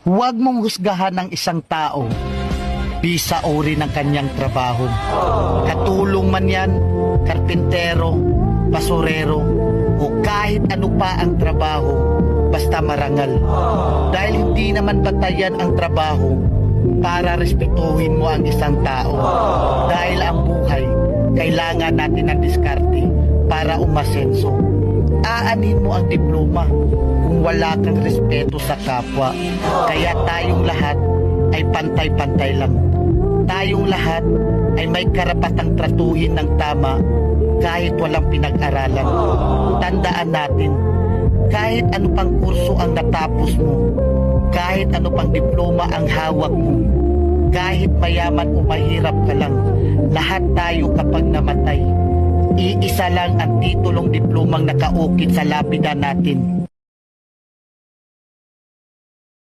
Huwag mong husgahan ng isang tao bisa uri ng kanyang trabaho. Katulong man yan, karpintero, basurero, o kahit ano pa ang trabaho, basta marangal. Dahil hindi naman batayan ang trabaho para respetuhin mo ang isang tao. Dahil ang buhay, kailangan natin ng diskarte para umasenso. Aanin mo ang diploma kung wala kang respeto sa kapwa. Kaya tayong lahat ay pantay-pantay lang. Tayong lahat ay may karapatang tratuhin ng tama kahit walang pinag-aralan. Tandaan natin, kahit ano pang kurso ang natapos mo, kahit ano pang diploma ang hawak mo, kahit mayaman o mahirap ka lang, lahat tayo kapag namatay, iisa lang ang titulong diplomang nakaukit sa lapida natin.